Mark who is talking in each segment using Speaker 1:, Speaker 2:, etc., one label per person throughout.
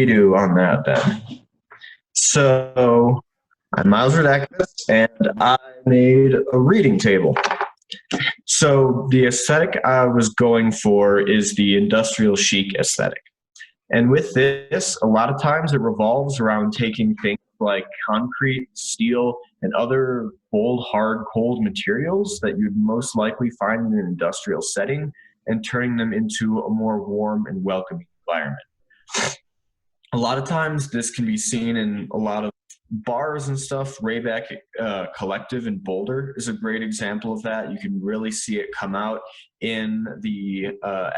Speaker 1: do on that then. So I'm Miles Redakis, and I made a reading table. So the aesthetic I was going for is the industrial chic aesthetic. And with this, a lot of times it revolves around taking things like concrete, steel, and other bold, hard, cold materials that you'd most likely find in an industrial setting and turning them into a more warm and welcoming environment. A lot of times this can be seen in a lot of bars and stuff. Rayback Collective in Boulder is a great example of that. You can really see it come out in the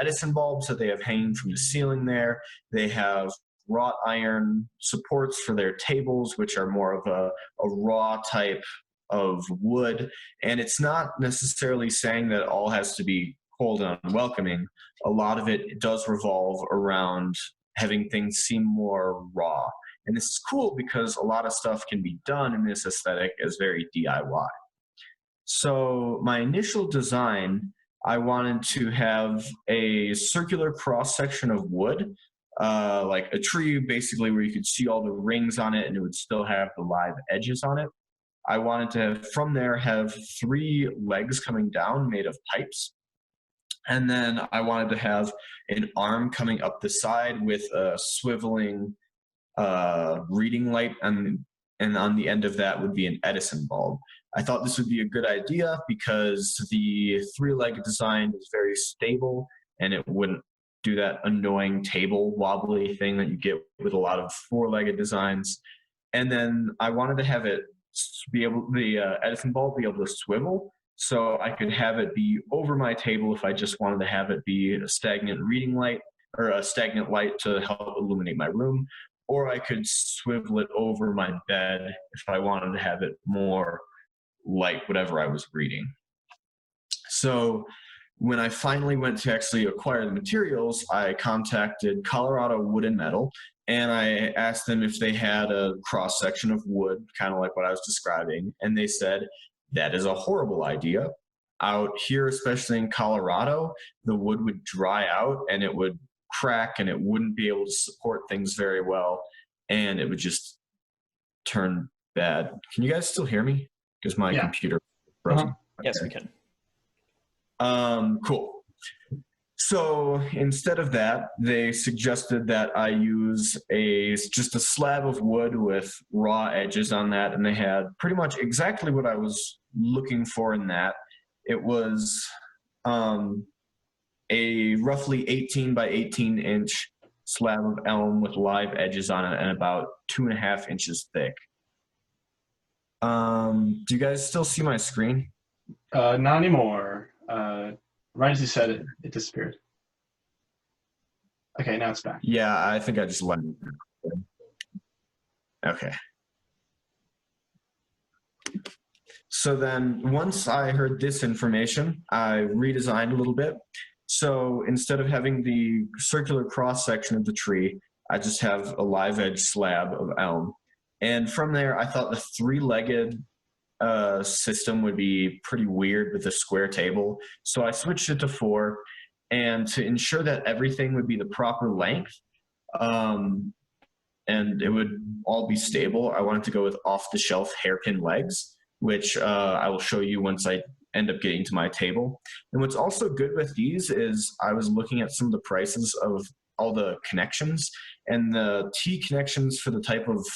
Speaker 1: Edison bulbs that they have hanging from the ceiling there. They have wrought iron supports for their tables, which are more of a raw type of wood. And it's not necessarily saying that it all has to be cold and unwelcoming. A lot of it does revolve around having things seem more raw. And this is cool because a lot of stuff can be done in this aesthetic as very DIY. So my initial design, I wanted to have a circular cross section of wood, like a tree basically where you could see all the rings on it and it would still have the live edges on it. I wanted to, from there, have 3 legs coming down made of pipes. And then I wanted to have an arm coming up the side with a swiveling reading light, and on the end of that would be an Edison bulb. I thought this would be a good idea because the 3-legged design is very stable and it wouldn't do that annoying table wobbly thing that you get with a lot of 4-legged designs. And then I wanted to have it be able, the Edison bulb be able to swivel, so I could have it be over my table if I just wanted to have it be a stagnant reading light or a stagnant light to help illuminate my room, or I could swivel it over my bed if I wanted to have it more light whatever I was reading. So when I finally went to actually acquire the materials, I contacted Colorado Wood and Metal, and I asked them if they had a cross section of wood, kind of like what I was describing, and they said, that is a horrible idea. Out here, especially in Colorado, the wood would dry out and it would crack and it wouldn't be able to support things very well, and it would just turn bad. Can you guys still hear me? Because my
Speaker 2: Yeah.
Speaker 1: computer frozen.
Speaker 2: Uh-huh. Yes, we can.
Speaker 1: Cool. So instead of that, they suggested that I use just a slab of wood with raw edges on that, and they had pretty much exactly what I was looking for in that. It was a roughly 18 by 18 inch slab of elm with live edges on it and about 2.5 inches thick. Do you guys still see my screen?
Speaker 2: Not anymore. Right as you said it, it disappeared. Okay, now it's back.
Speaker 1: Yeah, I think I just let it. Okay. So then once I heard this information, I redesigned a little bit. So instead of having the circular cross section of the tree, I just have a live edge slab of elm. And from there, I thought the 3-legged system would be pretty weird with a square table. So I switched it to 4. And to ensure that everything would be the proper length, and it would all be stable, I wanted to go with off-the-shelf hairpin legs, which I will show you once I end up getting to my table. And what's also good with these is I was looking at some of the prices of all the connections, and the T connections for the type of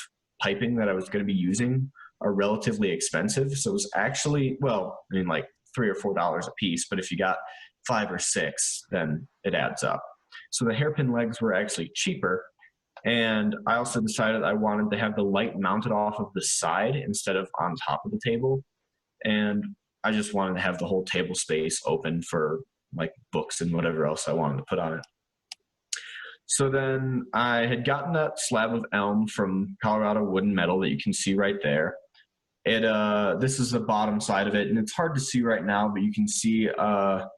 Speaker 1: piping that I was going to be using are relatively expensive. So it was actually, well, I mean, like $3 or $4 a piece, but if you got 5 or 6, then it adds up. So the hairpin legs were actually cheaper. And I also decided I wanted to have the light mounted off of the side instead of on top of the table. And I just wanted to have the whole table space open for like books and whatever else I wanted to put on it. So then I had gotten that slab of elm from Colorado Wood and Metal that you can see right there. This is the bottom side of it, and it's hard to see right now, but you can see the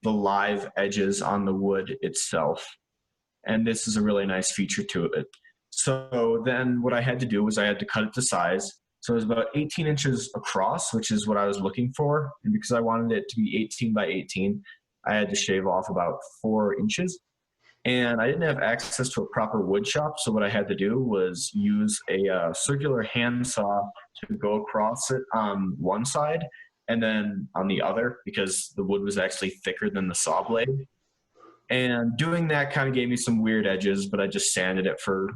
Speaker 1: live edges on the wood itself. And this is a really nice feature to it. So then what I had to do was I had to cut it to size. So it was about 18 inches across, which is what I was looking for. And because I wanted it to be 18 by 18, I had to shave off about 4 inches. And I didn't have access to a proper wood shop, so what I had to do was use a circular handsaw to go across it on one side and then on the other, because the wood was actually thicker than the saw blade. And doing that kind of gave me some weird edges, but I just sanded it for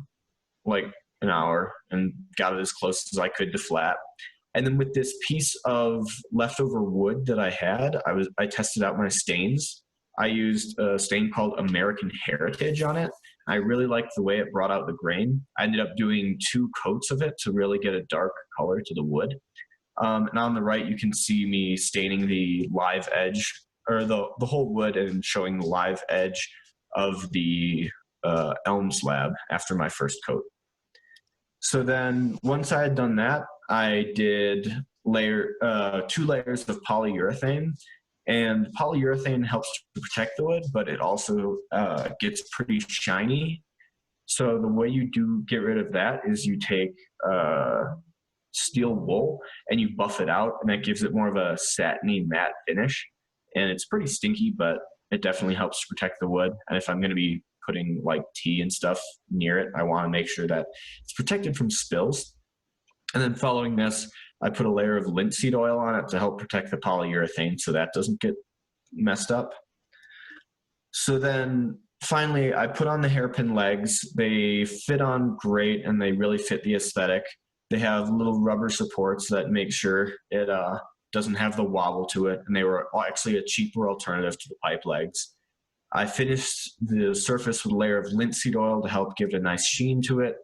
Speaker 1: like an hour and got it as close as I could to flat. And then with this piece of leftover wood that I had, I tested out my stains. I used a stain called American Heritage on it. I really liked the way it brought out the grain. I ended up doing 2 coats of it to really get a dark color to the wood. And on the right, you can see me staining the live edge, or the whole wood, and showing the live edge of the elm slab after my first coat. So then once I had done that, I did 2 layers of polyurethane. And polyurethane helps to protect the wood, but it also gets pretty shiny. So the way you do get rid of that is you take steel wool and you buff it out, and that gives it more of a satiny matte finish. And it's pretty stinky, but it definitely helps to protect the wood. And if I'm going to be putting like tea and stuff near it, I want to make sure that it's protected from spills. And then following this, I put a layer of linseed oil on it to help protect the polyurethane so that doesn't get messed up. So then finally, I put on the hairpin legs. They fit on great and they really fit the aesthetic. They have little rubber supports that make sure it doesn't have the wobble to it. And they were actually a cheaper alternative to the pipe legs. I finished the surface with a layer of linseed oil to help give it a nice sheen to it.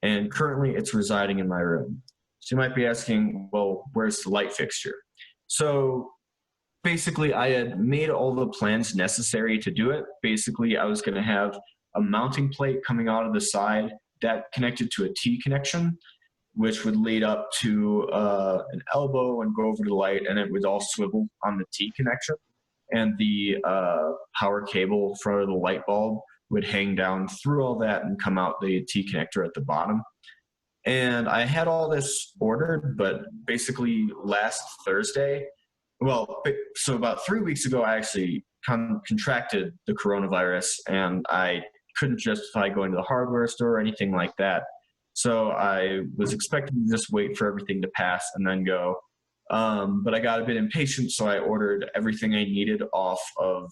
Speaker 1: And currently it's residing in my room. So you might be asking, well, where's the light fixture? So basically I had made all the plans necessary to do it. Basically I was going to have a mounting plate coming out of the side that connected to a T connection, which would lead up to an elbow and go over to the light, and it would all swivel on the T connection. And the power cable for the light bulb would hang down through all that and come out the T connector at the bottom. And I had all this ordered, but basically last Thursday, so about 3 weeks ago, I actually contracted the coronavirus, and I couldn't justify going to the hardware store or anything like that. So I was expecting to just wait for everything to pass and then go. But I got a bit impatient, so I ordered everything I needed off of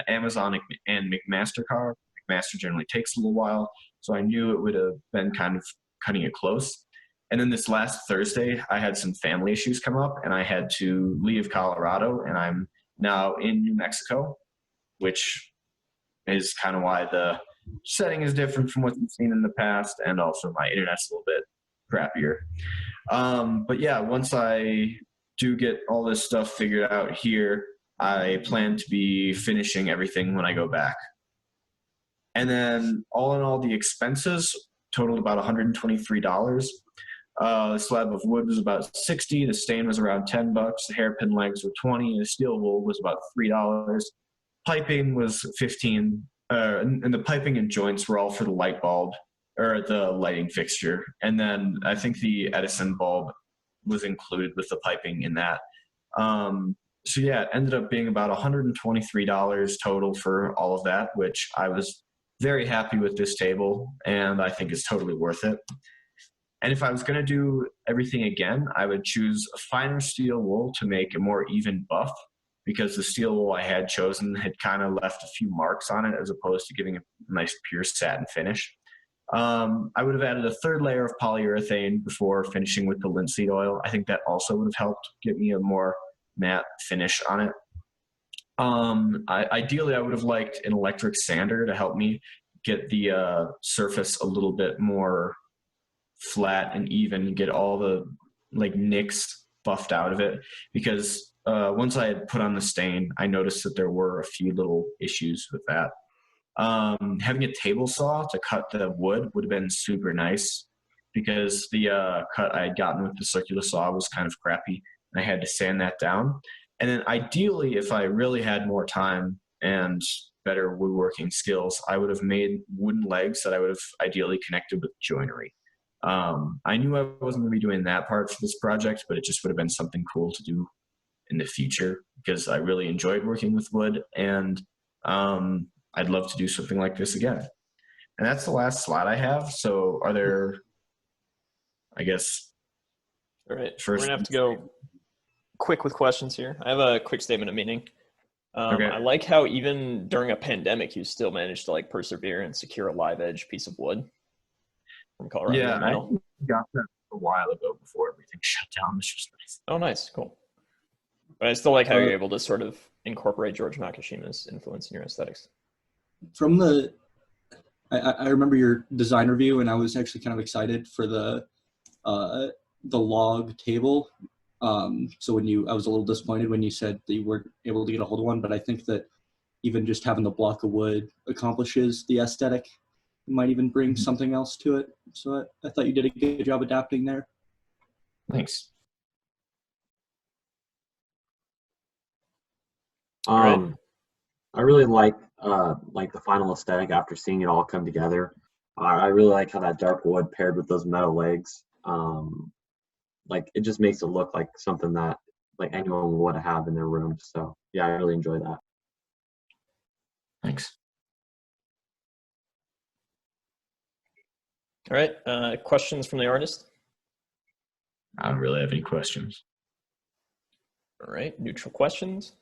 Speaker 1: Amazon and McMaster-Carr. McMaster generally takes a little while, so I knew it would have been kind of cutting it close. And then this last Thursday, I had some family issues come up, and I had to leave Colorado, and I'm now in New Mexico, which is kind of why the setting is different from what you've seen in the past, and also my internet's a little bit crappier. But yeah, once I do get all this stuff figured out here, I plan to be finishing everything when I go back. And then all in all, the expenses totaled about $123. The slab of wood was about $60. The stain was around $10. The hairpin legs were $20. The steel wool was about $3. Piping was $15. And the piping and joints were all for the light bulb, or the lighting fixture. And then I think the Edison bulb was included with the piping in that. So yeah, it ended up being about $123 total for all of that, which I was very happy with this table, and I think it's totally worth it. And if I was going to do everything again, I would choose a finer steel wool to make a more even buff, because the steel wool I had chosen had kind of left a few marks on it as opposed to giving a nice pure satin finish. I would have added a 3rd layer of polyurethane before finishing with the linseed oil. I think that also would have helped get me a more matte finish on it. Ideally, I would have liked an electric sander to help me get the surface a little bit more flat and even, get all the like nicks buffed out of it, because once I had put on the stain, I noticed that there were a few little issues with that. Having a table saw to cut the wood would have been super nice, because the cut I had gotten with the circular saw was kind of crappy, and I had to sand that down. And then ideally, if I really had more time and better woodworking skills, I would have made wooden legs that I would have ideally connected with joinery. I knew I wasn't going to be doing that part for this project, but it just would have been something cool to do in the future, because I really enjoyed working with wood. And I'd love to do something like this again. And that's the last slide I have. So are there, I guess,
Speaker 3: All right, we're
Speaker 1: first.
Speaker 3: gonna have to go quick with questions here. I have a quick statement of meaning.
Speaker 1: Okay.
Speaker 3: I like how even during a pandemic, you still managed to like persevere and secure a live edge piece of wood from Colorado
Speaker 1: Yeah, I
Speaker 3: Metal.
Speaker 1: got that a while ago before everything shut down, which was nice.
Speaker 3: Oh, nice, cool. But I still like how
Speaker 4: Uh,
Speaker 3: you're able to sort of incorporate George Makishima's influence in your aesthetics.
Speaker 4: From the, I remember your design review, and I was actually kind of excited for the log table. So I was a little disappointed when you said that you weren't able to get a hold of one, but I think that even just having the block of wood accomplishes the aesthetic. It might even bring something else to it. So I thought you did a good job adapting there.
Speaker 1: Thanks.
Speaker 3: Right.
Speaker 5: I really like the final aesthetic after seeing it all come together. I really like how that dark wood paired with those metal legs. Like it just makes it look like something that like anyone would want to have in their room. So yeah, I really enjoy that.
Speaker 1: Thanks.
Speaker 3: All right, questions from the artist?
Speaker 1: I don't really have any questions.
Speaker 3: All right, neutral questions.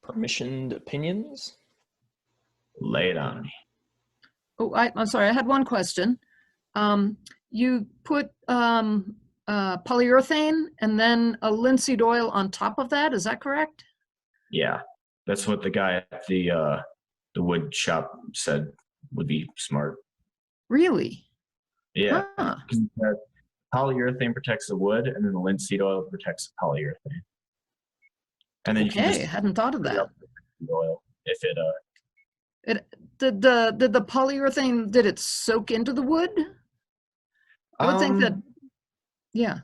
Speaker 3: Permissioned opinions?
Speaker 1: Lay it on me.
Speaker 6: Oh, I'm sorry, I had one question. You put polyurethane and then a linseed oil on top of that, is that correct?
Speaker 1: Yeah, that's what the guy at the wood shop said would be smart.
Speaker 6: Really?
Speaker 1: Yeah,
Speaker 6: Huh.
Speaker 1: 'cause he said polyurethane protects the wood, and then the linseed oil protects the polyurethane. And then you can
Speaker 6: Okay, I
Speaker 1: just
Speaker 6: hadn't thought of
Speaker 1: put it
Speaker 6: that.
Speaker 1: up with the oil if it
Speaker 6: Did the polyurethane, did it soak into the wood? I would think that, yeah.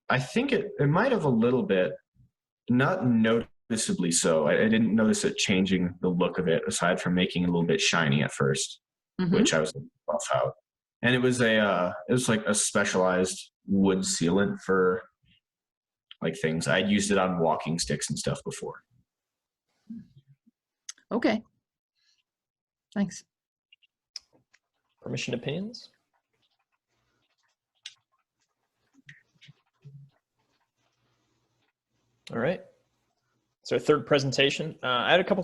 Speaker 1: I think it might have a little bit, not noticeably so. I didn't notice it changing the look of it aside from making it a little bit shiny at first,
Speaker 6: Mhm.
Speaker 1: which I was buff out. And it was like a specialized wood sealant for like things. I'd used it on walking sticks and stuff before.
Speaker 6: Okay. Thanks.
Speaker 3: Permissioned opinions? All right. It's our third presentation. I had a couple